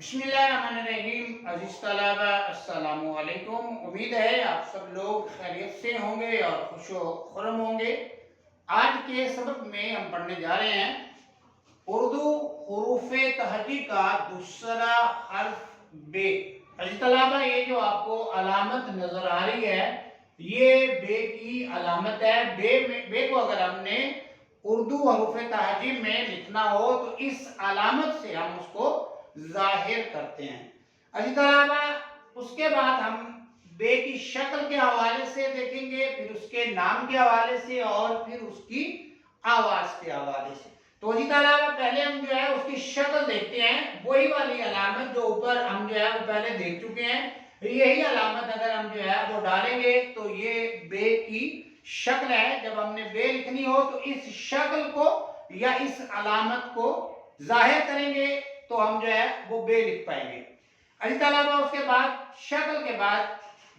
بسم اللہ الرحمن الرحیم۔ عزیز طلبہ السلام علیکم۔ امید ہے آپ سب لوگ خیریت سے ہوں گے اور خوش و خرم ہوں گے۔ آج کے سبق میں ہم پڑھنے جا رہے ہیں اردو حروف تہجی کا دوسرا حرف بے۔ عزیز طلبہ یہ جو آپ کو علامت نظر آ رہی ہے یہ بے کی علامت ہے۔ بے کو اگر ہم نے اردو حروف تہجی میں لکھنا ہو تو اس علامت سے ہم اس کو ظاہر کرتے ہیں۔ اسی طرح اس کے بعد ہم بے کی شکل کے حوالے سے دیکھیں گے، پھر اس کے نام کے حوالے سے اور پھر اس کی آواز کے حوالے سے۔ تو اسی طرح پہلے ہم جو ہے اس کی شکل دیکھتے ہیں، وہی والی علامت جو اوپر ہم جو ہے وہ پہلے دیکھ چکے ہیں، یہی علامت اگر ہم جو ہے وہ ڈالیں گے تو یہ بے کی شکل ہے۔ جب ہم نے بے لکھنی ہو تو اس شکل کو یا اس علامت کو ظاہر کریں گے تو ہم جو ہے وہ بے لکھ پائیں گے۔ اسی طرح اس کے بعد شکل کے بعد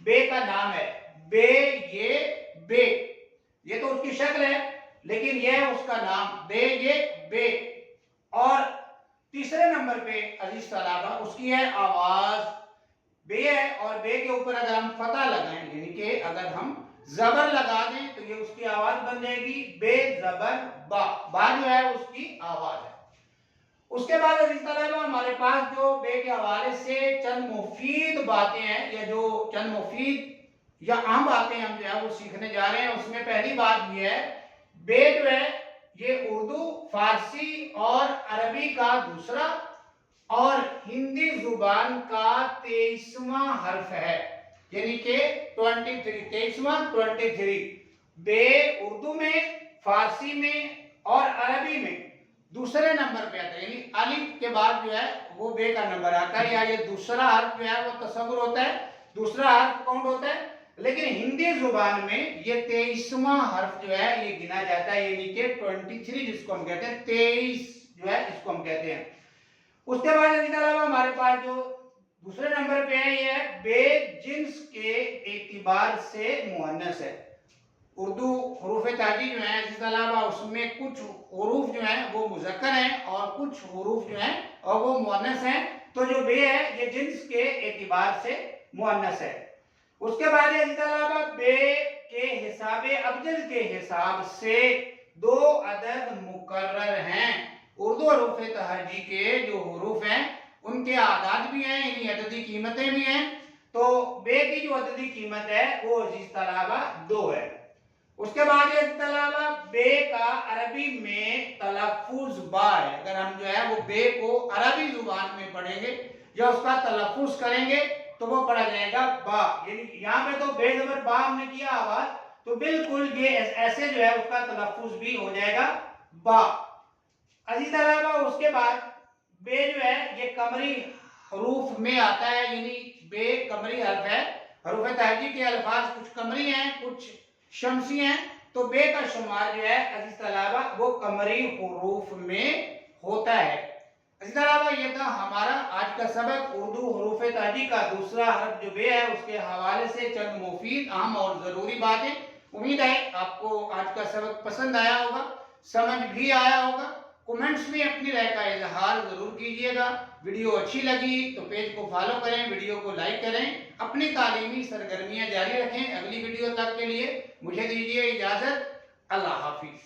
بے کا نام ہے بے، یہ تو اس کی شکل ہے لیکن یہ ہے اس کا نام بے۔ اور تیسرے نمبر پہ عزیز طلبہ اس کی ہے آواز، بے ہے اور بے کے اوپر اگر ہم فتح لگائیں یعنی کہ اگر ہم زبر لگا دیں تو یہ اس کی آواز بن جائے گی بے زبر با جو ہے اس کی آواز ہے۔ اس کے بعد عزیز طلبہ ہمارے پاس جو بے کے حوالے سے چند مفید باتیں ہیں یا جو چند مفید یا اہم باتیں ہم جو ہے وہ سیکھنے جا رہے ہیں، اس میں پہلی بات یہ ہے بے جو ہے یہ اردو، فارسی اور عربی کا دوسرا اور ہندی زبان کا 23واں حرف ہے، یعنی کہ 23 بے اردو میں، فارسی میں اور عربی میں دوسرے نمبر پہ آتا ہے، یعنی الف کے بعد جو ہے وہ بے کا نمبر آتا ہے، یا یہ دوسرا حرف جو ہے وہ تصور ہوتا ہے، دوسرا حرف کاؤنٹ ہوتا ہے۔ لیکن ہندی زبان میں یہ 23واں حرف جو ہے یہ گنا جاتا ہے، یعنی کہ 23 جس کو ہم کہتے ہیں، 23 جو ہے اس کو ہم کہتے ہیں۔ اس کے بعد اس کے علاوہ ہمارے پاس جو دوسرے نمبر پہ ہے یہ ہے بے جنس کے اعتبار سے مؤنث ہے۔ اردو حروف تہجی جو ہیں اس کے علاوہ اس میں کچھ حروف جو ہیں وہ مذکر ہیں اور کچھ حروف جو ہیں اور وہ مؤنث ہیں، تو جو بے ہے یہ جنس کے اعتبار سے مؤنث ہے۔ اس کے بعد اس کے علاوہ بے کے حساب ابجد کے حساب سے 2 عدد مقرر ہیں۔ اردو حروف تہجی کے جو حروف ہیں ان کے اعداد بھی ہیں، یعنی عددی قیمتیں بھی ہیں، تو بے کی جو عددی قیمت ہے وہ عزیز طلبہ 2 ہے۔ اس کے بعد اس کے علاوہ بے کا عربی میں تلفظ با ہے، اگر ہم جو ہے وہ بے کو عربی زبان میں پڑھیں گے یا اس کا تلفظ کریں گے تو وہ پڑھا جائے گا با، یعنی یہاں پہ تو بے زبر با ہم نے کیا آواز، تو بالکل یہ ایسے جو ہے اس کا تلفظ بھی ہو جائے گا با۔ اسی طرح اس کے بعد بے جو ہے یہ قمری حروف میں آتا ہے، یعنی بے قمری حرف ہے۔ حروف تہجی کے الفاظ کچھ قمری ہیں کچھ شمسی ہیں، تو بے کا شمار جو ہے عزیز طلبہ وہ قمری حروف میں ہوتا ہے۔ اسی طرح یہ تھا ہمارا آج کا سبق اردو حروف تہجی کا دوسرا حرف جو بے ہے اس کے حوالے سے چند مفید اہم اور ضروری باتیں۔ امید ہے آپ کو آج کا سبق پسند آیا ہوگا، سمجھ بھی آیا ہوگا۔ کومنٹس میں اپنی رائے کا اظہار ضرور کیجیے گا۔ ویڈیو اچھی لگی تو پیج کو فالو کریں، ویڈیو کو لائک کریں، اپنی تعلیمی سرگرمیاں جاری رکھیں۔ اگلی ویڈیو تک کے لیے مجھے دیجیے اجازت۔ اللہ حافظ۔